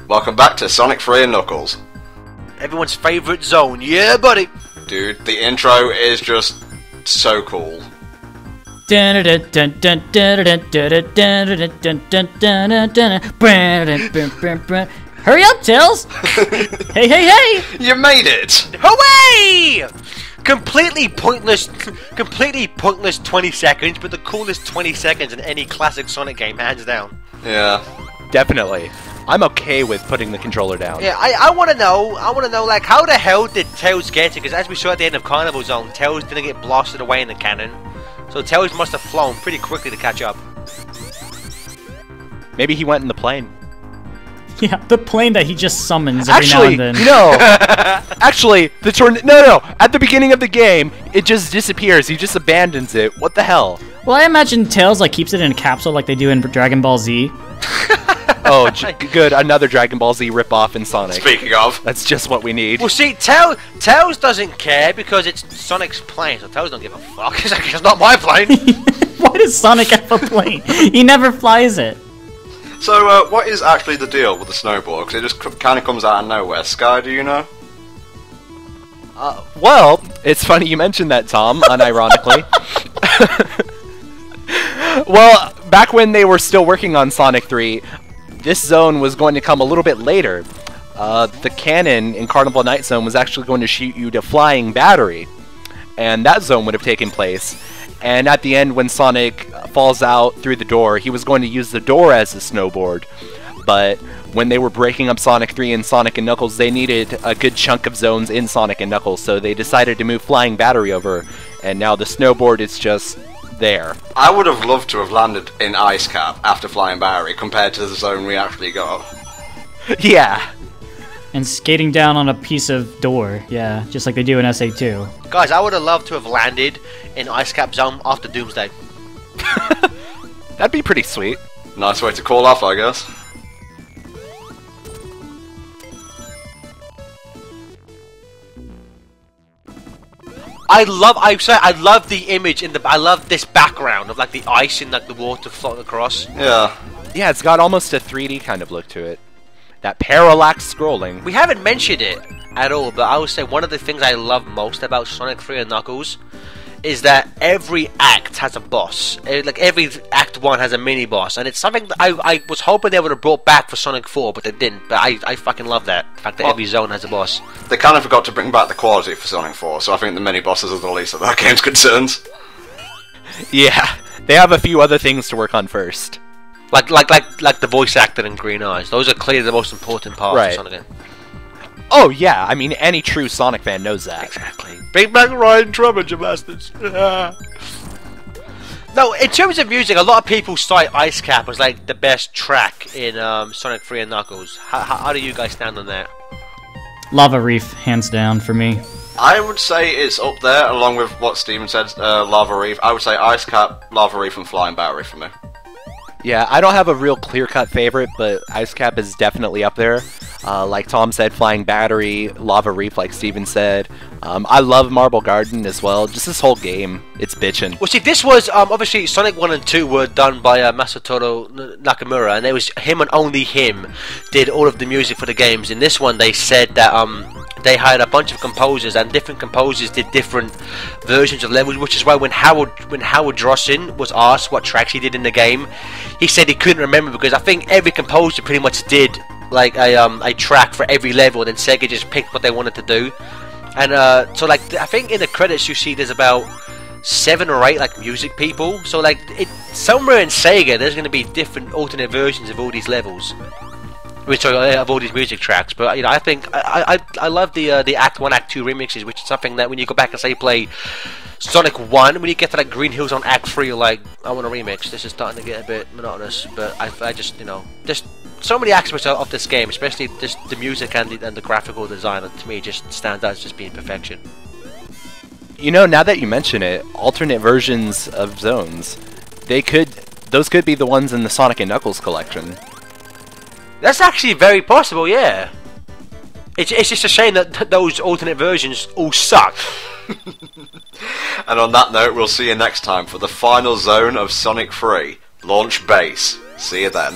Welcome back to Sonic 3 and Knuckles. Everyone's favourite zone, yeah buddy! Dude, the intro is just so cool. Hurry up, Tails! Hey, hey, hey! You made it! Hooray! Completely pointless 20 seconds, but the coolest 20 seconds in any classic Sonic game, hands down. Yeah. Definitely. I'm okay with putting the controller down. Yeah, I want to know, like, how the hell did Tails get it? Because as we saw at the end of Carnival Zone, Tails didn't get blasted away in the cannon. So Tails must have flown pretty quickly to catch up. Maybe he went in the plane. Yeah, the plane that he just summons every now and then. Actually, the no, at the beginning of the game, it just disappears. He just abandons it. What the hell? Well, I imagine Tails like keeps it in a capsule like they do in Dragon Ball Z. Oh, good. Another Dragon Ball Z ripoff in Sonic. Speaking of. That's just what we need. Well, see, Tails doesn't care because it's Sonic's plane, so Tails don't give a fuck. He's like, it's not my plane. Why does Sonic have a plane? He never flies it. So, what is actually the deal with the snowball? Because it just kind of comes out of nowhere. Sky, do you know? Well, it's funny you mentioned that, Tom, unironically. Well, back when they were still working on Sonic 3, this zone was going to come a little bit later. The cannon in Carnival Night Zone was actually going to shoot you to Flying Battery, and that zone would have taken place. And at the end, when Sonic falls out through the door, he was going to use the door as a snowboard. But when they were breaking up Sonic 3 and Sonic and Knuckles, they needed a good chunk of zones in Sonic and Knuckles, so they decided to move Flying Battery over, and now the snowboard is just there. I would have loved to have landed in Ice Cap after Flying Battery compared to the zone we actually got. Yeah. And skating down on a piece of door, yeah, just like they do in SA2. Guys, I would have loved to have landed in Ice Cap Zone after Doomsday. That'd be pretty sweet. Nice way to call off, I guess. I love the image I love this background of like the ice and like the water floating across. Yeah. Yeah, it's got almost a 3D kind of look to it. That parallax scrolling. We haven't mentioned it at all, but I would say one of the things I love most about Sonic 3 and Knuckles is that every act has a boss. Like every Act 1 has a mini boss, and it's something that I was hoping they would have brought back for Sonic 4, but they didn't. But I fucking love that, the fact that every zone has a boss. They kind of forgot to bring back the quality for Sonic 4, so I think the mini bosses are the least of that game's concerns. Yeah, they have a few other things to work on first. Like the voice actor and Green Eyes. Those are clearly the most important parts of Sonic. Oh yeah, I mean any true Sonic fan knows that. Exactly. Bring back Ryan Drummond, you bastards. No, in terms of music, a lot of people cite Ice Cap as like the best track in Sonic 3 and Knuckles. How do you guys stand on that? Lava Reef, hands down for me. I would say it's up there, along with what Steven said, Lava Reef. I would say Ice Cap, Lava Reef, and Flying Battery for me. Yeah, I don't have a real clear-cut favorite, but Ice Cap is definitely up there. Like Tom said, Flying Battery, Lava Reef, like Steven said. I love Marble Garden as well. Just this whole game, it's bitchin'. Well, see, this was, obviously, Sonic 1 and 2 were done by Masatoru Nakamura, and it was him and only him did all of the music for the games. In this one, they said that they hired a bunch of composers, and different composers did different versions of levels, which is why when Howard Drossin was asked what tracks he did in the game, he said he couldn't remember, because I think every composer pretty much did like a track for every level, and then Sega just picked what they wanted to do. And so like I think in the credits you see there's about 7 or 8 like music people, so like somewhere in Sega there's going to be different alternate versions of all these levels, of all these music tracks. But you know, I think I love the Act 1, Act 2 remixes, which is something that when you go back and say play Sonic 1, when you get to like Green Hills on Act 3, you're like, I want a remix. This is starting to get a bit monotonous. But I just, you know, just so many aspects of this game, especially just the music and the graphical design, to me just stands out as just being perfection. You know, now that you mention it, alternate versions of zones, those could be the ones in the Sonic and Knuckles collection. That's actually very possible, yeah. It's just a shame that those alternate versions all suck. And on that note, we'll see you next time for the final zone of Sonic 3, Launch Base. See you then.